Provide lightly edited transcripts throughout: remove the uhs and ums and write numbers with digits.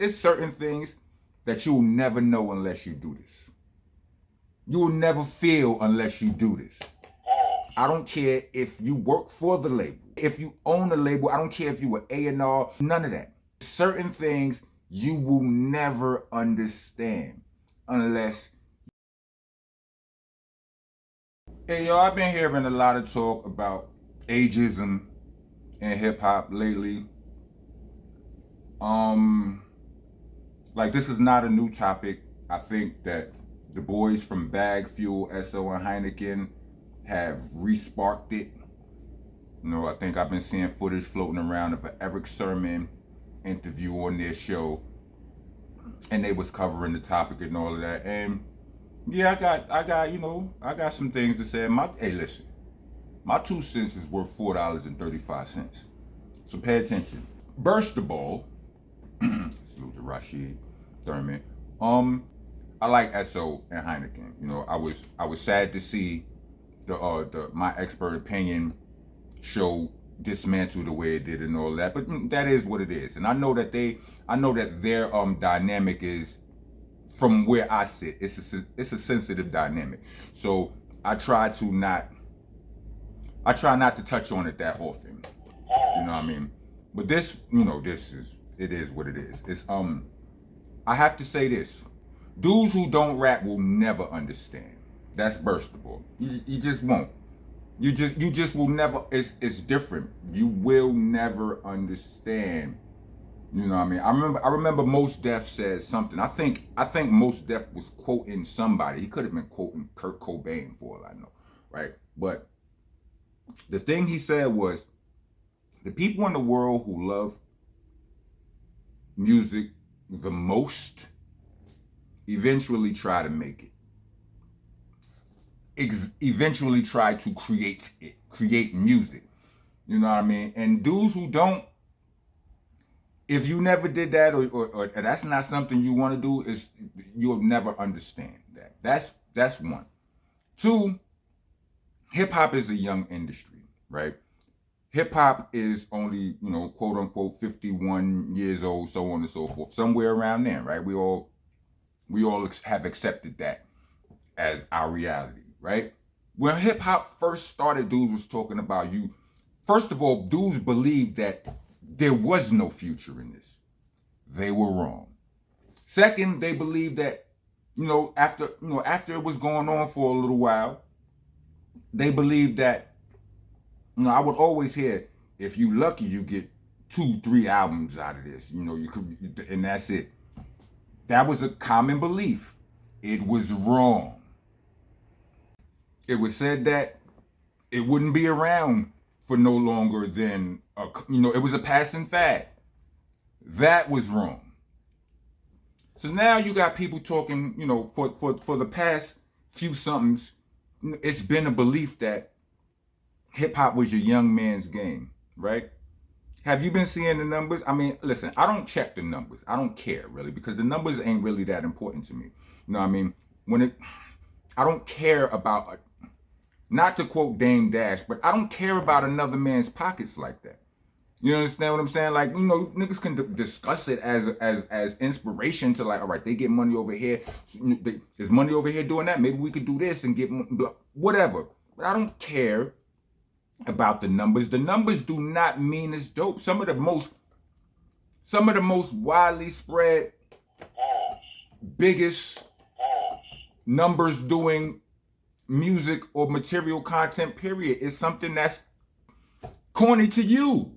it's certain things that you will never know unless you do this. You will never feel unless you do this. I don't care if you work for the label, if you own a label, I don't care if you were A&R, none of that. Certain things you will never understand unless. Hey yo, I've been hearing a lot of talk about ageism in hip hop lately. Like this is not a new topic. I think that the boys from BagFuel, SO, and Heineken have re-sparked it. You know, I think I've been seeing footage floating around of an Eric Sermon interview on their show, and they was covering the topic and all of that. And yeah, I got some things to say. Hey, listen, my 2 cents is worth $4.35. So pay attention. Burst the ball. Salute to Rashid Thurman. I like SO and Heineken. You know, I was sad to see the my expert opinion show dismantle the way it did and all that, but that is what it is. And I know that their dynamic is, from where I sit, it's a sensitive dynamic. So I try not to touch on it that often. You know what I mean? But this, it is what it is. It's I have to say this. Dudes who don't rap will never understand. That's burstable. You just won't. You just will never. It's different. You will never understand. You know what I mean? I remember Mos Def said something. I think Mos Def was quoting somebody. He could have been quoting Kurt Cobain for all I know, right? But the thing he said was, the people in the world who love music the most eventually try to make it. Eventually try to create music. You know what I mean? And dudes who don't, if you never did that, or that's not something you want to do, you'll never understand that. That's one. 2, hip hop is a young industry, right? Hip hop is only, quote unquote 51 years old, so on and so forth, somewhere around there, right? We all have accepted that as our reality, right? When hip hop first started, dudes was talking about you. First of all, dudes believed that there was no future in this. They were wrong. Second, they believed that, after it was going on for a little while, they believed that, I would always hear, if you lucky, you get 2-3 albums out of this. You could, and that's it. That was a common belief. It was wrong. It was said that it wouldn't be around for no longer than, it was a passing fad. That was wrong. So now you got people talking, for the past few somethings, it's been a belief that hip hop was your young man's game, right? Have you been seeing the numbers? I mean, listen, I don't check the numbers. I don't care really, because the numbers ain't really that important to me. You know what I mean? I don't care about, not to quote Dame Dash, but I don't care about another man's pockets like that. You understand what I'm saying? Like, niggas can discuss it as inspiration to, like, all right, they get money over here. There's money over here doing that. Maybe we could do this and get whatever. But I don't care about the numbers. The numbers do not mean it's dope. Some of the most widely spread, biggest numbers doing music or material content, period, is something that's corny to you.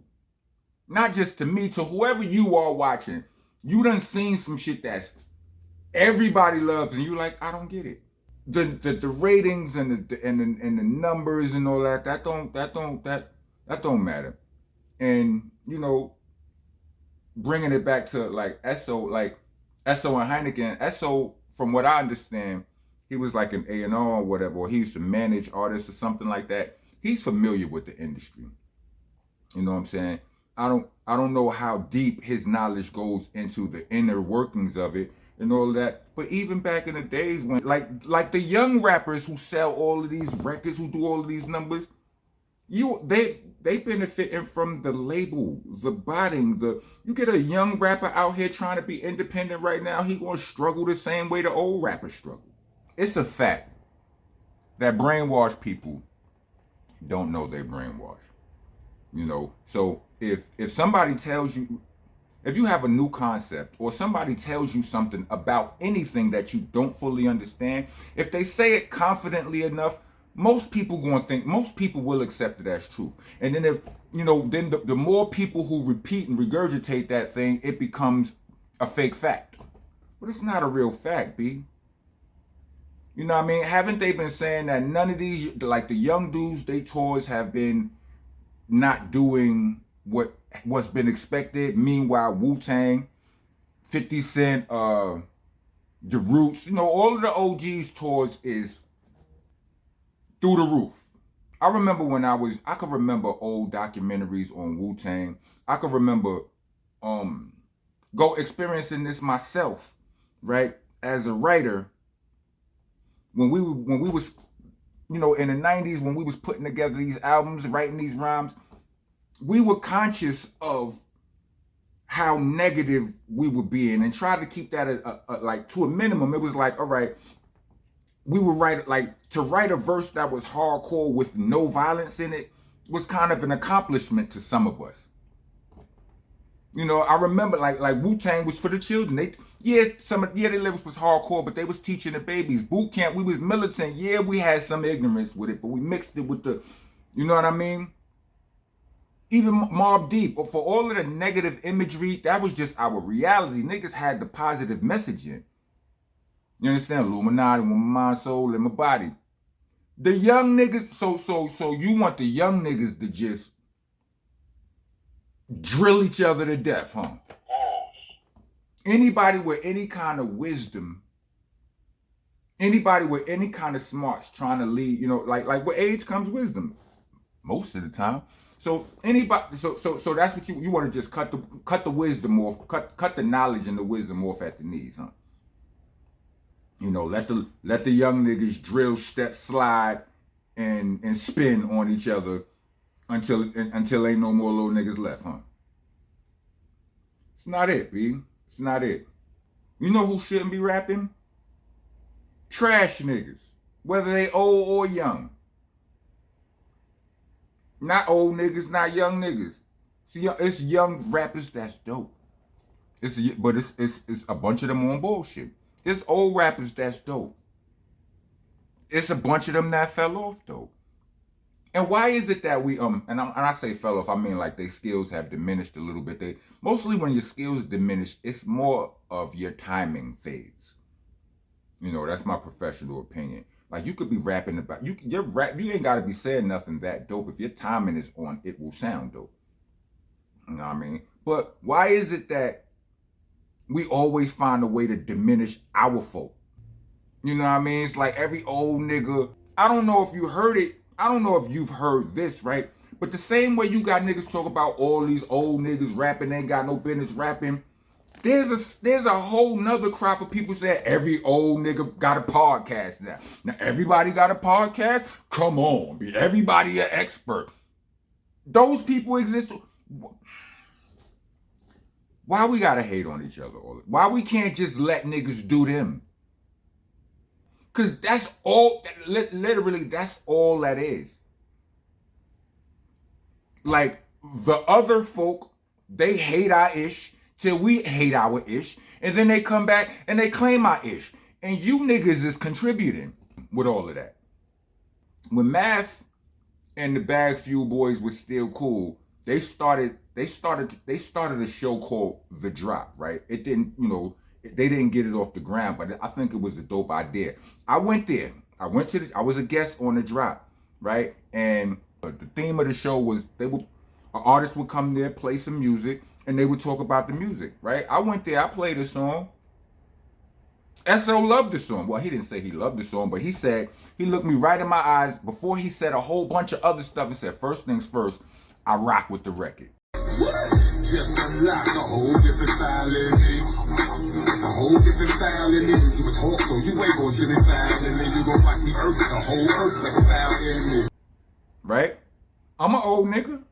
Not just to me, to whoever you are watching. You done seen some shit that's everybody loves, and you like, I don't get it. The ratings and the numbers and all that don't matter. And bringing it back to like SO and Heineken. SO, from what I understand, he was like an A&R or whatever, or he used to manage artists or something like that. He's familiar with the industry. You know what I'm saying? I don't know how deep his knowledge goes into the inner workings of it and all that. But even back in the days when, like the young rappers who sell all of these records, who do all of these numbers, They benefiting from the label, the botting, you get a young rapper out here trying to be independent right now, he gonna struggle the same way the old rappers struggle. It's a fact that brainwashed people don't know they're brainwashed. So if somebody tells you, if you have a new concept or somebody tells you something about anything that you don't fully understand, if they say it confidently enough, most people will accept it as truth. And then then the more people who repeat and regurgitate that thing, it becomes a fake fact. But it's not a real fact, B. You know what I mean? Haven't they been saying that none of these, like the young dudes they tours, have been not doing what's been expected? Meanwhile, Wu-Tang, 50 Cent, The Roots, all of the OGs tours is through the roof. I remember I could remember old documentaries on Wu-Tang. I could remember go experiencing this myself, right? As a writer, when we was, in the 90s, when we was putting together these albums, writing these rhymes, we were conscious of how negative we were being and tried to keep that like to a minimum. It was like, all right, we would to write a verse that was hardcore with no violence in it was kind of an accomplishment to some of us. I remember like Wu-Tang was for the children. Their lyrics was hardcore, but they was teaching the babies. Boot camp, we was militant. Yeah, we had some ignorance with it, but we mixed it with the, you know what I mean? Even Mobb Deep, for all of the negative imagery, that was just our reality. Niggas had the positive messaging. You understand? Illuminati with my mind, soul, and my body. The young niggas, so you want the young niggas to just drill each other to death, huh? Anybody with any kind of wisdom, anybody with any kind of smarts trying to lead, like with age comes wisdom, most of the time. So anybody, so that's what you want to just cut the wisdom off, cut the knowledge and the wisdom off at the knees, huh? Let the young niggas drill, step, slide, and spin on each other until ain't no more little niggas left, huh? It's not it, B. It's not it. You know who shouldn't be rapping? Trash niggas, whether they old or young. Not old niggas, not young niggas. See, it's young rappers that's dope. It's a bunch of them on bullshit. It's old rappers that's dope. It's a bunch of them that fell off though. And why is it that we and I say fell off, I mean like their skills have diminished a little bit. Mostly when your skills diminish, it's more of your timing fades. That's my professional opinion. Like you could be rapping about you ain't gotta be saying nothing that dope. If your timing is on, it will sound dope. You know what I mean? But why is it that we always find a way to diminish our folk? You know what I mean? It's like every old nigga. I don't know if you heard it. I don't know if you've heard this, right? But the same way you got niggas talk about all these old niggas rapping, they ain't got no business rapping. There's a whole nother crop of people saying every old nigga got a podcast now. Now everybody got a podcast? Come on, be everybody an expert. Those people exist. Why we gotta hate on each other? Why we can't just let niggas do them? Cause that's all, literally that's all that is. Like the other folk, they hate our ish till we hate our ish. And then they come back and they claim our ish. And you niggas is contributing with all of that. When Math and the BagFuel boys was still cool, they started a show called The Drop, right? It didn't, they didn't get it off the ground, but I think it was a dope idea. I went there. I was a guest on The Drop, right? And the theme of the show was an artist would come there, play some music, and they would talk about the music, right? I went there, I played a song. S.O. loved the song. Well, he didn't say he loved the song, but he said, he looked me right in my eyes before he said a whole bunch of other stuff. He said, first things first, I rock with the record. Just unlock a whole different style in me. It's a whole different style in me. You would talk, so you ain't gonna Jimmy style in me. You gonna watch the earth, the whole earth like a style in me. Right? I'm an old nigga.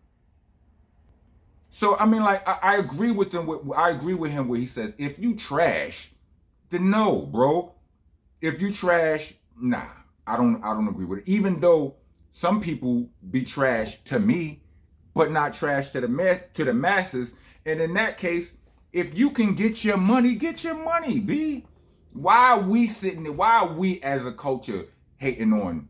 So I mean, like, I agree with him. I agree with him where he says, if you trash, then no, bro. If you trash, nah, I don't agree with it. Even though some people be trash to me, but not trash to the masses. And in that case, if you can get your money, B. Why are we sitting there? Why are we as a culture hating on?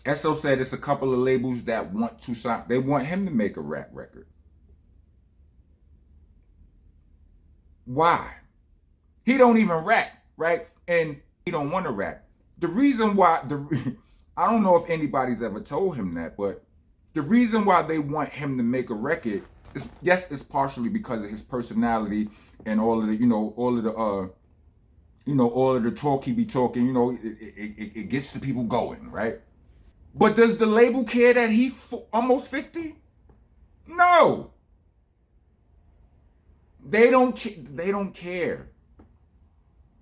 SO said it's a couple of labels that want to sign. They want him to make a rap record. Why? He don't even rap, right? And he don't want to rap. The reason why, I don't know if anybody's ever told him that, but the reason why they want him to make a record is, yes, it's partially because of his personality and all of the, all of the talk he be talking, it gets the people going, right? But does the label care that he almost 50? No. They don't care.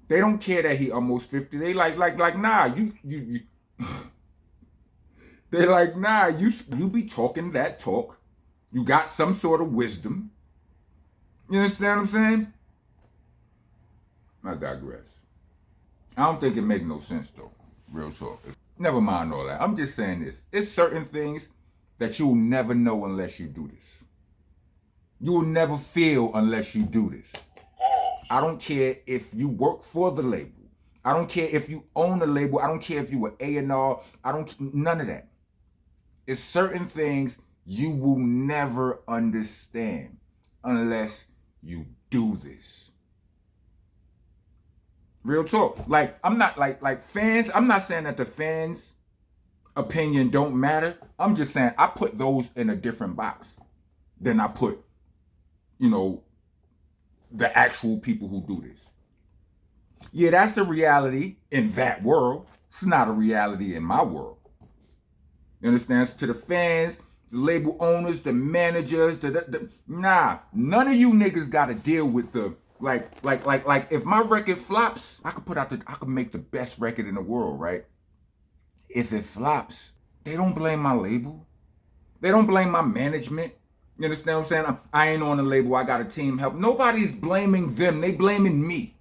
They don't care that he almost 50. They like nah, you they like, nah, you be talking that talk. You got some sort of wisdom. You understand what I'm saying? I digress. I don't think it make no sense though. Real talk. Never mind all that. I'm just saying this. It's certain things that you'll never know unless you do this. You will never feel unless you do this. I don't care if you work for the label. I don't care if you own a label. I don't care if you were A&R. None of that. It's certain things you will never understand unless you do this. Real talk. Like, I'm not like fans. I'm not saying that the fans' opinion don't matter. I'm just saying I put those in a different box than I put, the actual people who do this. Yeah, that's the reality in that world. It's not a reality in my world. You understand? So to the fans, the label owners, the managers, nah, none of you niggas got to deal with the like if my record flops, I could make the best record in the world, right? If it flops, they don't blame my label. They don't blame my management. You understand what I'm saying? I ain't on the label. I got a team help. Nobody's blaming them. They blaming me.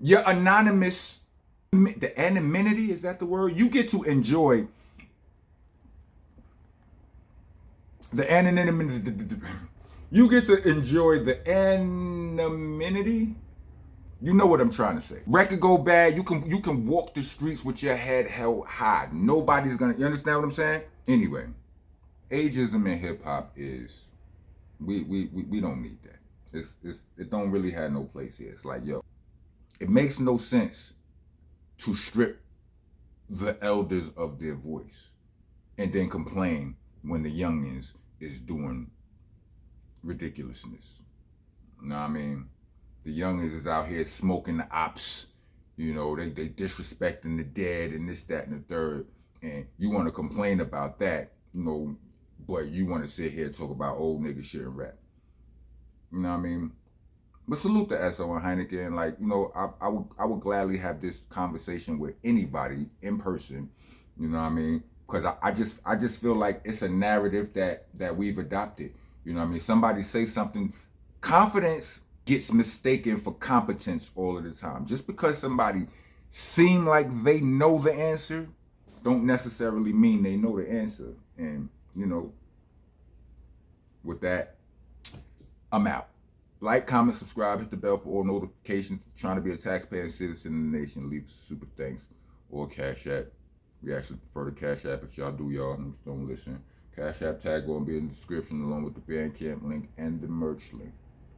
You're anonymous. The anonymity, is that the word? You get to enjoy the anonymity. You get to enjoy the anonymity. You know what I'm trying to say. Record go bad. You can walk the streets with your head held high. Nobody's gonna. You understand what I'm saying? Anyway. Ageism in hip hop is, we don't need that. It don't really have no place here. It's like, yo, it makes no sense to strip the elders of their voice and then complain when the youngins is doing ridiculousness. You know what I mean? The youngins is out here smoking the ops. They disrespecting the dead and this, that, and the third. And you want to complain about that, but you want to sit here and talk about old nigga shit and rap. You know what I mean? But salute to SO and Heineken. Like, I would gladly have this conversation with anybody in person. You know what I mean? Because I just feel like it's a narrative that we've adopted. You know what I mean? Somebody say something. Confidence gets mistaken for competence all of the time. Just because somebody seem like they know the answer, don't necessarily mean they know the answer. And with that, I'm out. Like, comment, subscribe, hit the bell for all notifications. Trying to be a taxpaying citizen in the nation. Leave super thanks or Cash App. We actually prefer the Cash App. If y'all do, y'all just don't listen. Cash App tag going to be in the description along with the Bandcamp link and the merch link,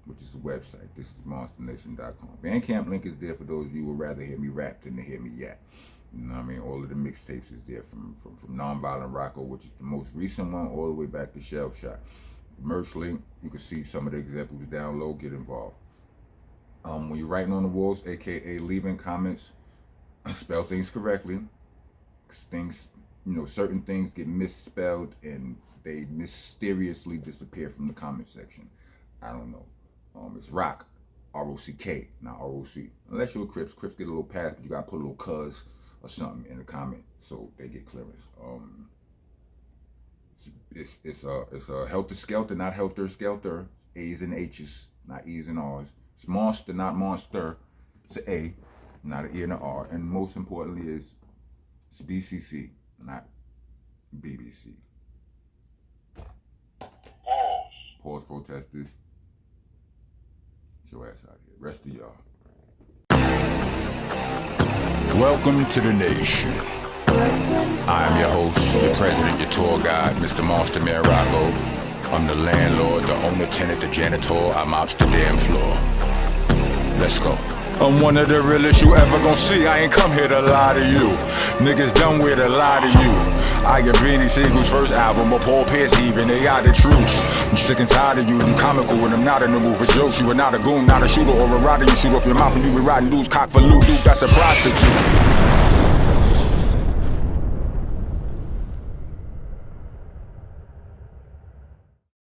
which is the website. This is itsmonstanation.com. Bandcamp link is there for those of you who would rather hear me rap than to hear me yap. You know what I mean? All of the mixtapes is there from Nonviolent Rocco, which is the most recent one, all the way back to Shell Shot. The merch link, you can see some of the examples down low, get involved. When you're writing on the walls, aka leaving comments, spell things correctly. Things, certain things get misspelled and they mysteriously disappear from the comment section. I don't know. It's Rock, R-O-C-K, not R-O-C. Unless you're a Crips. Crips get a little pass, but you gotta put a little cuz or something in the comment so they get clearance. It's a helter skelter, not helter skelter. A's and H's, not E's and R's. It's monster, not monster. It's an A, not an E and an R. And most importantly, it's BCC, not BBC. Pause, protesters. Get your ass out of here. Rest of y'all. Welcome to the nation. I am your host, your president, your tour guide, Mr. Monster Man Rocco. I'm the landlord, the owner, tenant, the janitor. I mops the damn floor. Let's go. I'm one of the realest you ever gon' see. I ain't come here to lie to you. Niggas done with a lie to you. I get Beanie Siegel's first album, or Paul Pierce even, they are the truth. I'm sick and tired of you comical when I'm not in the mood for jokes. You are not a goon, not a shooter or a rider. You shoot off your mouth and you be riding dudes, cock for loot, dude, that's a prostitute.